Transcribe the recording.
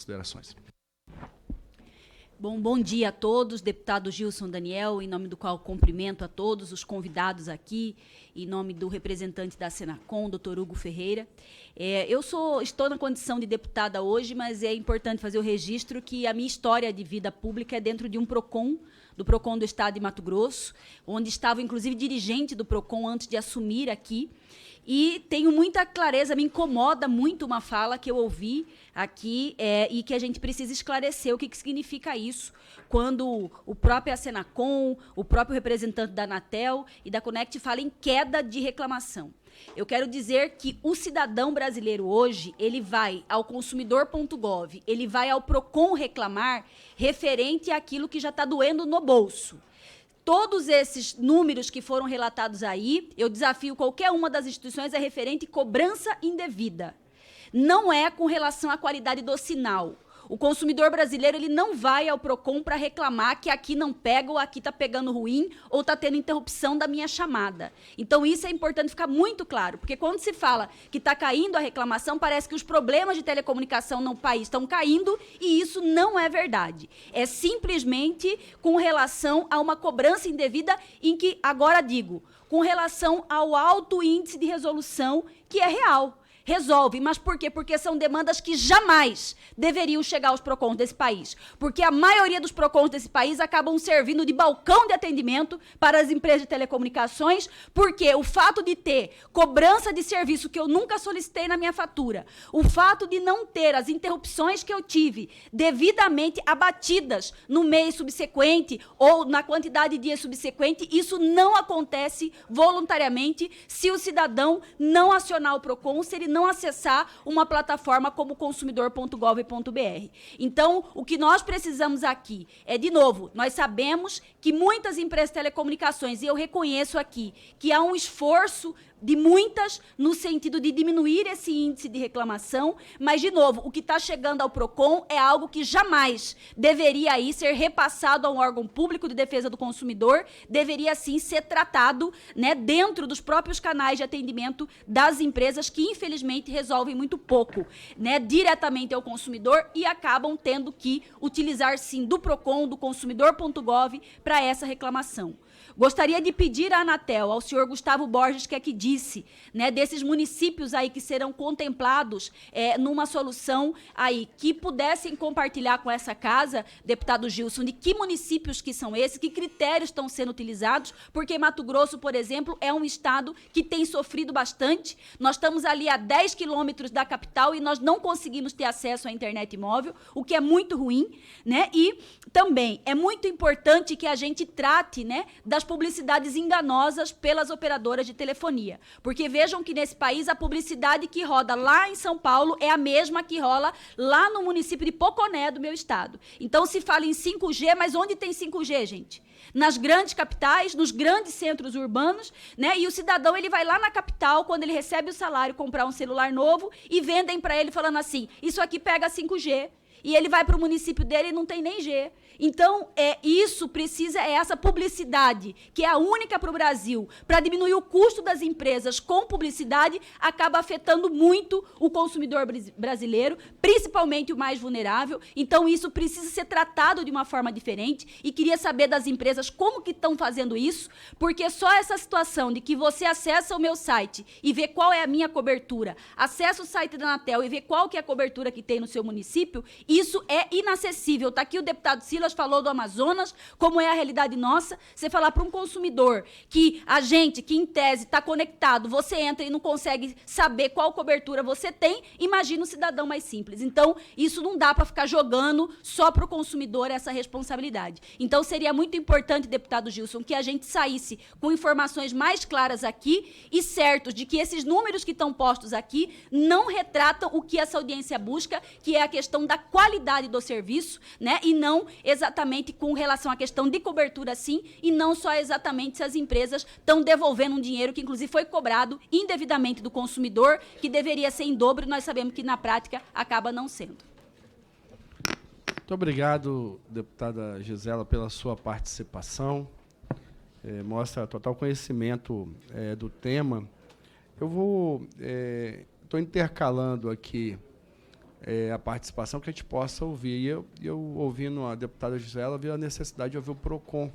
Considerações. Bom dia a todos, deputado Gilson Daniel, em nome do qual cumprimento a todos os convidados aqui, em nome do representante da Senacom, doutor Hugo Ferreira. Estou na condição de deputada hoje, mas é importante fazer o registro que a minha história de vida pública é dentro de um PROCON, do PROCON do Estado de Mato Grosso, onde estava, inclusive, dirigente do PROCON antes de assumir aqui. E tenho muita clareza, me incomoda muito uma fala que eu ouvi aqui e que a gente precisa esclarecer o que significa isso, quando o próprio Senacom, o próprio representante da Anatel e da Conect fala em queda de reclamação. Eu quero dizer que o cidadão brasileiro hoje, ele vai ao consumidor.gov, ele vai ao PROCON reclamar referente àquilo que já está doendo no bolso. Todos esses números que foram relatados aí, eu desafio qualquer uma das instituições, é referente à cobrança indevida. Não é com relação à qualidade do sinal. O consumidor brasileiro ele não vai ao PROCON para reclamar que aqui não pega, ou aqui está pegando ruim, ou está tendo interrupção da minha chamada. Então, isso é importante ficar muito claro, porque quando se fala que está caindo a reclamação, parece que os problemas de telecomunicação no país estão caindo, e isso não é verdade. É simplesmente com relação a uma cobrança indevida em que, agora digo, com relação ao alto índice de resolução que é real. Resolve, mas por quê? Porque são demandas que jamais deveriam chegar aos PROCONs desse país. Porque a maioria dos PROCONs desse país acabam servindo de balcão de atendimento para as empresas de telecomunicações, porque o fato de ter cobrança de serviço que eu nunca solicitei na minha fatura, o fato de não ter as interrupções que eu tive devidamente abatidas no mês subsequente ou na quantidade de dias subsequente, isso não acontece voluntariamente se o cidadão não acionar o PROCON, se ele não acessar uma plataforma como consumidor.gov.br. Então, o que nós precisamos aqui é, de novo, nós sabemos que muitas empresas de telecomunicações, e eu reconheço aqui, que há um esforço de muitas no sentido de diminuir esse índice de reclamação, mas, de novo, o que está chegando ao PROCON é algo que jamais deveria aí ser repassado a um órgão público de defesa do consumidor, deveria sim ser tratado, né, dentro dos próprios canais de atendimento das empresas que, infelizmente, resolvem muito pouco, né, diretamente ao consumidor e acabam tendo que utilizar, sim, do PROCON, do consumidor.gov, para essa reclamação. Gostaria de pedir à Anatel, ao senhor Gustavo Borges, que aqui disse, né, desses municípios aí que serão contemplados numa solução aí, que pudessem compartilhar com essa casa, deputado Gilson, de que municípios que são esses, que critérios estão sendo utilizados, porque Mato Grosso, por exemplo, é um estado que tem sofrido bastante. Nós estamos ali a 10 quilômetros da capital e nós não conseguimos ter acesso à internet móvel, o que é muito ruim, né? E também é muito importante que a gente trate, né, das publicidades enganosas pelas operadoras de telefonia. Porque vejam que nesse país a publicidade que roda lá em São Paulo é a mesma que rola lá no município de Poconé, do meu estado. Então se fala em 5G, mas onde tem 5G, gente? Nas grandes capitais, nos grandes centros urbanos, né? E o cidadão ele vai lá na capital, quando ele recebe o salário, comprar um celular novo e vendem para ele falando assim, isso aqui pega 5G. E ele vai para o município dele e não tem nem G. Então, isso precisa, essa publicidade, que é a única para o Brasil, para diminuir o custo das empresas com publicidade, acaba afetando muito o consumidor brasileiro, principalmente o mais vulnerável. Então, isso precisa ser tratado de uma forma diferente. E queria saber das empresas como que estão fazendo isso, porque só essa situação de que você acessa o meu site e vê qual é a minha cobertura, acessa o site da Anatel e vê qual que é a cobertura que tem no seu município, isso é inacessível. Está aqui o deputado Silas falou do Amazonas, como é a realidade nossa. Você falar para um consumidor que a gente, que em tese está conectado, você entra e não consegue saber qual cobertura você tem, imagina um cidadão mais simples. Então, isso não dá para ficar jogando só para o consumidor essa responsabilidade. Então, seria muito importante, deputado Gilson, que a gente saísse com informações mais claras aqui e certos de que esses números que estão postos aqui não retratam o que essa audiência busca, que é a questão da qualidade do serviço, né? E não exatamente com relação à questão de cobertura, sim, e não só exatamente se as empresas estão devolvendo um dinheiro que, inclusive, foi cobrado indevidamente do consumidor, que deveria ser em dobro, nós sabemos que, na prática, acaba não sendo. Muito obrigado, deputada Gisela, pela sua participação. Mostra total conhecimento do tema. Eu estou intercalando aqui a participação, que a gente possa ouvir. E eu ouvindo a deputada Gisela, vi a necessidade de ouvir o PROCON,